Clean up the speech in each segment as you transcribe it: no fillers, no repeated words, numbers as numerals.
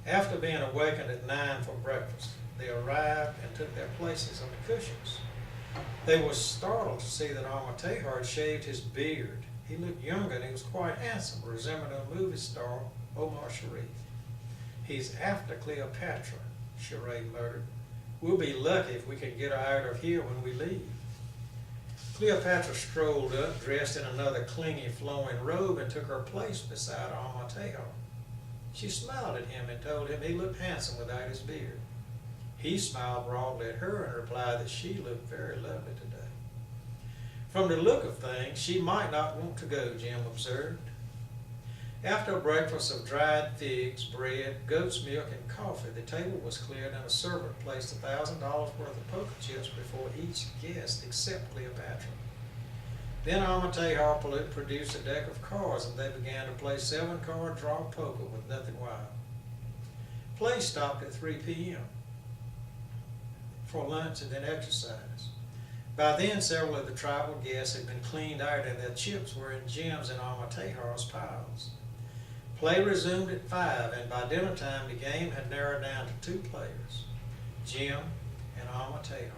After being awakened at 9 for breakfast, they arrived and took their places on the cushions. They were startled to see that Almatejar had shaved his beard. He looked younger and he was quite handsome, resembling a movie star, Omar Sharif. "He's after Cleopatra," Sharif muttered. "We'll be lucky if we can get her out of here when we leave." Cleopatra strolled up, dressed in another clingy, flowing robe, and took her place beside Almatejar. She smiled at him and told him he looked handsome without his beard. He smiled broadly at her and replied that she looked very lovely today. "From the look of things, she might not want to go," Jim observed. After a breakfast of dried figs, bread, goat's milk, and coffee, the table was cleared and a servant placed $1,000 worth of poker chips before each guest except Cleopatra. Then Almatejar produced a deck of cards and they began to play 7-card draw poker with nothing wild. Play stopped at 3 p.m. for lunch and then exercise. By then, several of the tribal guests had been cleaned out and their chips were in Jim's and Almatejar's piles. Play resumed at 5, and by dinner time the game had narrowed down to 2 players, Jim and Almatejar.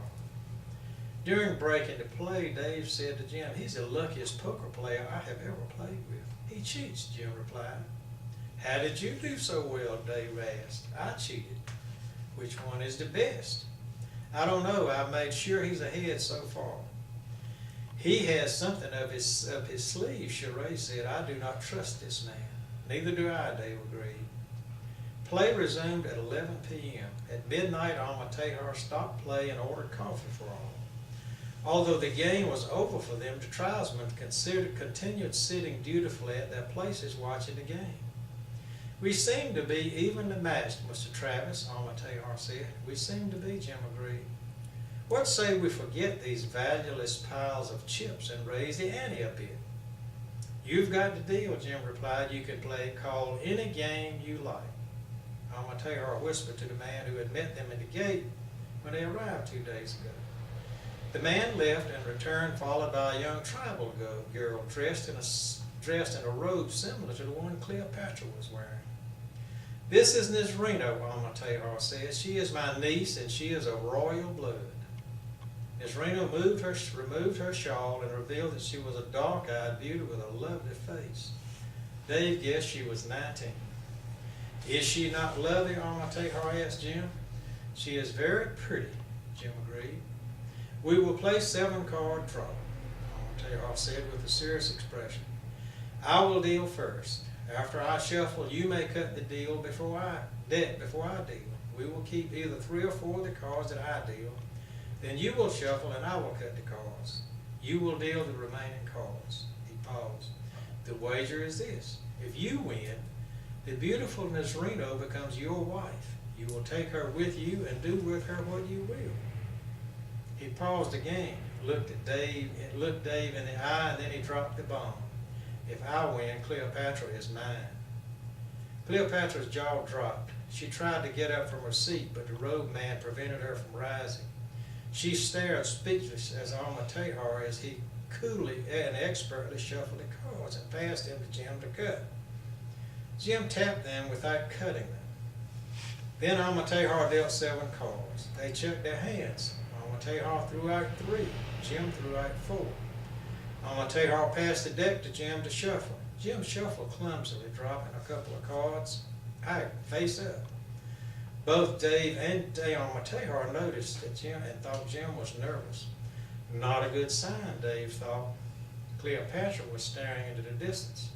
During break into play, Dave said to Jim, "He's the luckiest poker player I have ever played with." "He cheats," Jim replied. "How did you do so well?" Dave asked. "I cheated." "Which one is the best?" "I don't know. I've made sure he's ahead so far." "He has something up his sleeve," Sheree said. "I do not trust this man." "Neither do I," Dave agreed. Play resumed at 11 p.m. At midnight, Almatejar stopped play and ordered coffee for all. Although the game was over for them, the tribesmen continued sitting dutifully at their places watching the game. "We seem to be evenly matched, Mr. Travis," Almatejar said. "We seem to be," Jim agreed. "What say we forget these valueless piles of chips and raise the ante a bit?" "You've got the deal," Jim replied. "You can call any game you like." Almatejar whispered to the man who had met them at the gate when they arrived 2 days ago. The man left and returned, followed by a young tribal girl dressed in a robe similar to the one Cleopatra was wearing. "This is Nisrino," Almatejar said. "She is my niece and she is of royal blood." Nisrino removed her shawl and revealed that she was a dark-eyed beauty with a lovely face. Dave guessed she was 19. "Is she not lovely?" Almatejar asked Jim. "She is very pretty," Jim agreed. "We will play 7-card draw," Almatejar said with a serious expression. "I will deal first. After I shuffle, you may cut the deck before I deal. We will keep either 3 or 4 of the cards that I deal. Then you will shuffle and I will cut the cards. You will deal the remaining cards." He paused. "The wager is this. If you win, the beautiful Nisrino becomes your wife. You will take her with you and do with her what you will." He paused again, looked Dave in the eye, and then he dropped the bomb. "If I win, Cleopatra is mine." Cleopatra's jaw dropped. She tried to get up from her seat, but the robe man prevented her from rising. She stared speechless as Almatejar as he coolly and expertly shuffled the cards and passed them to Jim to cut. Jim tapped them without cutting them. Then Almatejar dealt 7 cards. They checked their hands. Almatejar threw out 3. Jim threw out 4. Almatejar passed the deck to Jim to shuffle. Jim shuffled clumsily, dropping a couple of cards out, face up. Both Dave and Almatejar noticed that Jim and thought Jim was nervous. Not a good sign, Dave thought. Cleopatra was staring into the distance.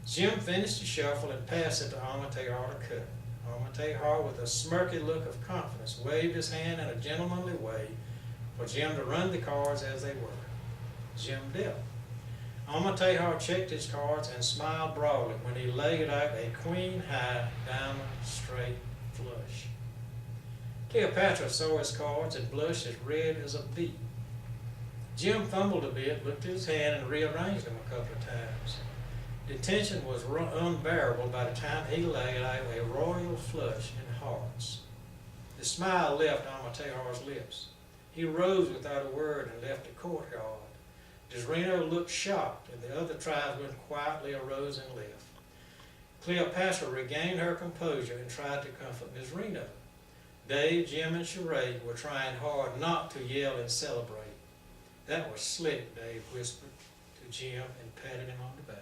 Jim finished the shuffle and passed it to Almatejar to cut. Almatejar, with a smirky look of confidence, waved his hand in a gentlemanly way for Jim to run the cards as they were. Jim dealt. Almatejar checked his cards and smiled broadly when he laid out a queen-high diamond straight flush. Cleopatra saw his cards and blushed as red as a beet. Jim fumbled a bit, looked at his hand, and rearranged them a couple of times. The tension was unbearable by the time he laid out a royal flush in hearts. The smile left Almatejar's lips. He rose without a word and left the courtyard. Nisrino looked shocked, and the other tribesmen quietly arose and left. Cleopatra regained her composure and tried to comfort Miss Reno. Dave, Jim, and Sheree were trying hard not to yell and celebrate. "That was slick," Dave whispered to Jim and patted him on the back.